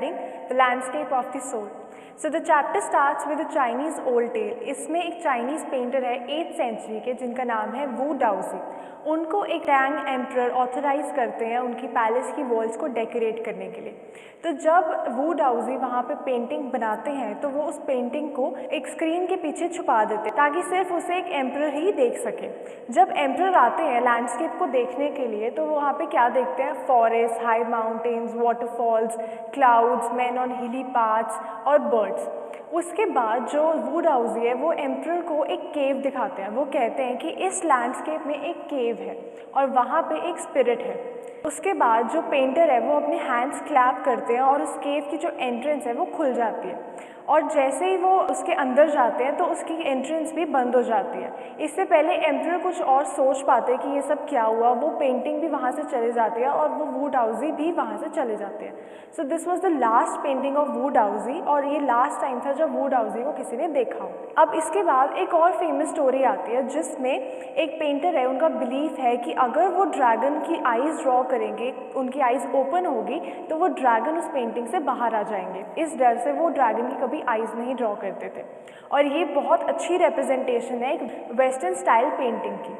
regarding the landscape of the soul. So the chapter starts with a Chinese old tale. इसमें एक Chinese painter है 8th century के जिनका नाम है वू डाउजी। उनको एक टैंग एम्परर ऑथराइज करते हैं उनकी पैलेस की वॉल्स को डेकोरेट करने के लिए। तो जब वू डाउजी वहाँ पे पेंटिंग बनाते हैं तो वो उस पेंटिंग को एक स्क्रीन के पीछे छुपा देते हैं ताकि सिर्फ उसे एक एम्परर ही देख सके। जब एम्परर आते हैं लैंडस्केप को देखने के लिए तो वहाँ पे क्या देखते हैं, forest, high mountains, waterfalls, clouds, man on हिली पाथ्स और बर्ड्स। उसके बाद जो वू डाउजी है वो एम्परर को एक केव दिखाते हैं। वो कहते हैं कि इस लैंडस्केप में एक केव है और वहाँ पे एक स्पिरिट है। उसके बाद जो पेंटर है वो अपने हैंड्स क्लैप करते हैं और उस केव की जो एंट्रेंस है वो खुल जाती है और जैसे ही वो उसके अंदर जाते हैं तो उसकी एंट्रेंस भी बंद हो जाती है। इससे पहले एम्परर कुछ और सोच पाते हैं कि ये सब क्या हुआ, वो पेंटिंग भी वहाँ से चले जाती है और वो वू डाउजी भी वहाँ से चले जाते हैं। So this was the last painting of Wu Daozi और ये लास्ट टाइम था जब वू डाउजी को किसी ने देखा हो। अब इसके बाद एक और फेमस स्टोरी आती है जिसमें एक पेंटर है, उनका बिलीफ है कि अगर वो ड्रैगन की आईज ड्रॉ करेंगे, उनकी आईज ओपन होगी तो वो ड्रैगन उस पेंटिंग से बाहर आ जाएंगे। इस डर से वो ड्रैगन की कभी आईज नहीं ड्रॉ करते थे और ये बहुत अच्छी रिप्रेजेंटेशन है एक वेस्टर्न स्टाइल पेंटिंग की।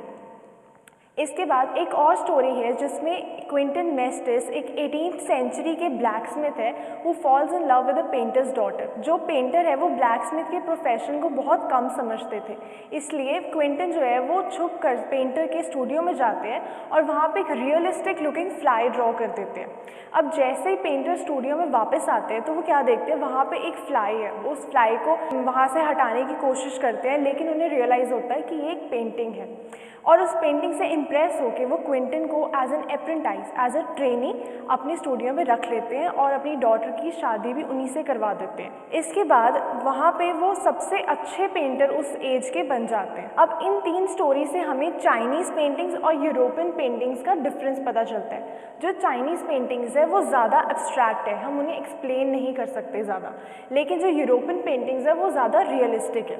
इसके बाद एक और स्टोरी है जिसमें क्विंटन मेस्टिस एक 18th सेंचुरी के ब्लैकस्मिथ है वो falls in love with a painters daughter. जो पेंटर है वो ब्लैकस्मिथ के प्रोफेशन को बहुत कम समझते थे, इसलिए क्विंटन जो है वो छुप कर पेंटर के स्टूडियो में जाते हैं और वहाँ पे एक रियलिस्टिक लुकिंग फ्लाई ड्रॉ कर देते हैं। अब जैसे ही पेंटर स्टूडियो में वापस आते हैं तो वो क्या देखते हैं, वहाँ पे एक फ्लाई है। उस फ्लाई को वहाँ से हटाने की कोशिश करते हैं लेकिन उन्हें रियलाइज़ होता है कि ये एक पेंटिंग है और उस पेंटिंग से इम्प्रेस होकर वो क्विंटन को as an apprentice, as a trainee अपने स्टूडियो में रख लेते हैं और अपनी डॉटर की शादी भी उन्हीं से करवा देते हैं। इसके बाद वहाँ पे वो सबसे अच्छे पेंटर उस एज के बन जाते हैं। अब इन 3 स्टोरी से हमें चाइनीज़ पेंटिंग्स और यूरोपियन पेंटिंग्स का डिफरेंस पता चलता है। जो चाइनीज़ पेंटिंग्स है वो ज़्यादा एब्स्ट्रैक्ट है, हम उन्हें एक्सप्लेन नहीं कर सकते ज़्यादा, लेकिन जो यूरोपियन पेंटिंग्स है वो ज़्यादा रियलिस्टिक है।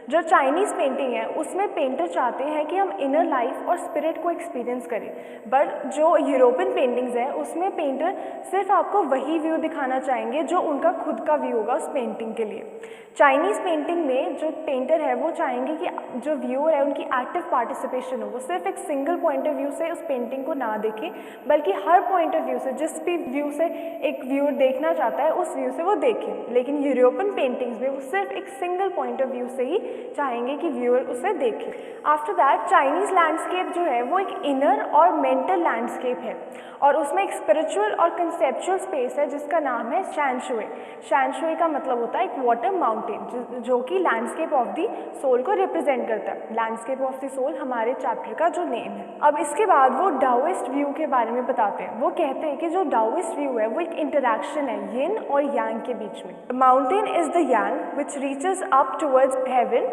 जो चाइनीज़ पेंटिंग है उसमें पेंटर चाहते हैं कि हम इनर लाइफ और स्पिरिट को एक्सपीरियंस करें, बट जो यूरोपियन पेंटिंग्स है उसमें पेंटर सिर्फ आपको वही व्यू दिखाना चाहेंगे जो उनका खुद का व्यू होगा उस पेंटिंग के लिए। चाइनीज़ पेंटिंग में जो पेंटर है वो चाहेंगे कि जो व्यूअर है उनकी एक्टिव पार्टिसिपेशन हो, वो सिर्फ एक सिंगल पॉइंट ऑफ व्यू से उस पेंटिंग को ना देखे बल्कि हर पॉइंट ऑफ व्यू से, जिस भी व्यू से एक व्यूअर देखना चाहता है उस व्यू से वो देखे। लेकिन यूरोपियन पेंटिंग्स में वो सिर्फ एक सिंगल पॉइंट ऑफ व्यू से ही चाहेंगे कि व्यूअर उसे देखे। आफ्टर दैट चाइनीज़ लैंडस्केप जो है वो एक इनर और मेंटल लैंडस्केप है और उसमें एक स्पिरिचुअल और कंसेप्चुअल स्पेस है जिसका नाम है शैनशुए। शैनशुए का मतलब होता है एक वाटर माउंटेन जो कि लैंडस्केप ऑफ द सोल को रिप्रेजेंट करता है। लैंडस्केप ऑफ द सोल हमारे चैप्टर का जो नेम है। अब इसके बाद वो डाओइस्ट व्यू के बारे में बताते हैं। वो कहते हैं कि जो डाओइस्ट व्यू है वो एक इंटरैक्शन है यिन और यांग के बीच में। Mountain is the yang which reaches up towards heaven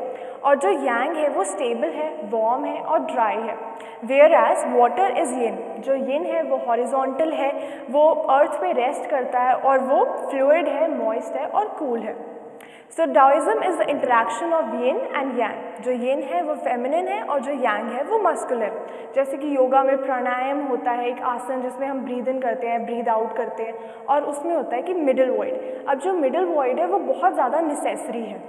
और जो यांग है वो स्टेबल है, वार्म है और ड्राई है। वेयर एज वाटर इज यिन, जो यिन है वो हॉरिजॉन्टल है, वो अर्थ पे रेस्ट करता है और वो फ्लूइड है, मॉइस्ट है और कूल है। So Taoism is the interaction of yin and yang. जो यिन है वो फेमिनिन है और जो यांग है वो मस्कुलर। जैसे कि योगा में प्राणायाम होता है, एक आसन जिसमें हम ब्रीद इन करते हैं, ब्रीद आउट करते हैं, और उसमें होता है कि मिडिल वॉइड। अब जो मिडिल वॉइड है वो बहुत ज़्यादा नेसेसरी है।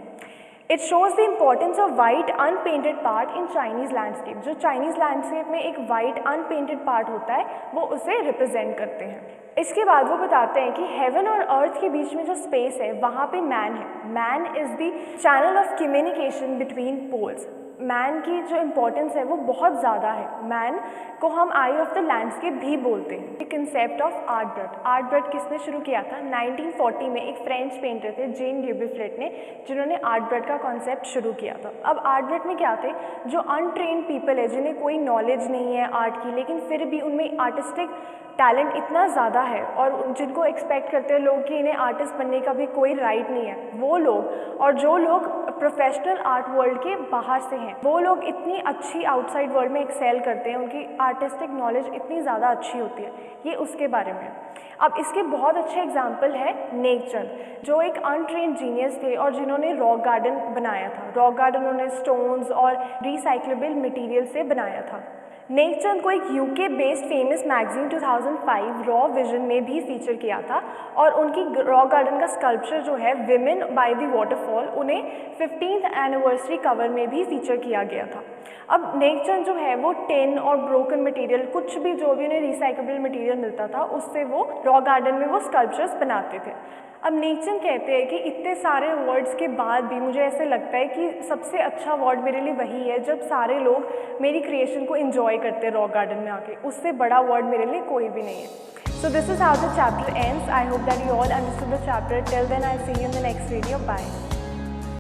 It shows the importance of white unpainted part in Chinese landscape. जो चाइनीज़ लैंडस्केप में एक वाइट अनपेंटेड पार्ट होता है वो उसे रिप्रेजेंट करते हैं। इसके बाद वो बताते हैं कि हेवन और अर्थ के बीच में जो स्पेस है वहाँ पे मैन है। Man is the channel of communication between poles. Man की जो इम्पोर्टेंस है वो बहुत ज़्यादा है। मैन को हम आई ऑफ द लैंडस्केप भी बोलते हैं। The concept of art brut. Art brut किसने शुरू किया था? 1940 में एक फ्रेंच पेंटर थे जेन ड्यूबुफ्रेट ने, जिन्होंने आर्टब्रट का कॉन्सेप्ट शुरू किया था। अब आर्टब्रट में क्या थे, जो अनट्रेन्ड पीपल है, जिन्हें कोई नॉलेज नहीं है आर्ट की, लेकिन फिर भी उनमें आर्टिस्टिक टैलेंट इतना ज़्यादा है और जिनको एक्सपेक्ट करते हैं लोग कि इन्हें आर्टिस्ट बनने का भी कोई राइट नहीं है, वो लोग, और जो लोग प्रोफेशनल आर्ट वर्ल्ड के बाहर से हैं, वो लोग इतनी अच्छी आउटसाइड वर्ल्ड में एक्सेल करते हैं, उनकी आर्टिस्टिक नॉलेज इतनी ज़्यादा अच्छी होती है। ये उसके बारे में। अब इसके बहुत अच्छे एग्जाम्पल है नेकचंद, जो एक अनट्रेन्ड जीनियस थे और जिन्होंने रॉक गार्डन बनाया था। रॉक गार्डन उन्होंने स्टोन्स और रिसाइक्लेबल मटेरियल से बनाया था। नेकचंद को एक UK based famous magazine 2005 raw vision में भी फीचर किया था और उनकी रॉक गार्डन का स्कल्पचर जो है विमेन बाय द वाटरफॉल उन्हें 15th एनिवर्सरी कवर में भी फीचर किया गया था। अब नेकचंद जो है वो टिन और ब्रोकन मटेरियल कुछ भी जो भी उन्हें रिसाइकेबल मटेरियल मिलता था उससे वो रॉक गार्डन में वो स्कल्पचर्स बनाते थे। अब नेकचंद कहते हैं कि इतने सारे अवार्ड्स के बाद भी मुझे ऐसे लगता है कि सबसे अच्छा अवार्ड मेरे लिए वही है जब सारे लोग मेरी क्रिएशन को एंजॉय करते हैं रॉक गार्डन में आके, उससे बड़ा अवार्ड मेरे लिए कोई भी नहीं है। So this is how the chapter ends. I hope that you all understood the chapter. Till then I see you in the next video. Bye.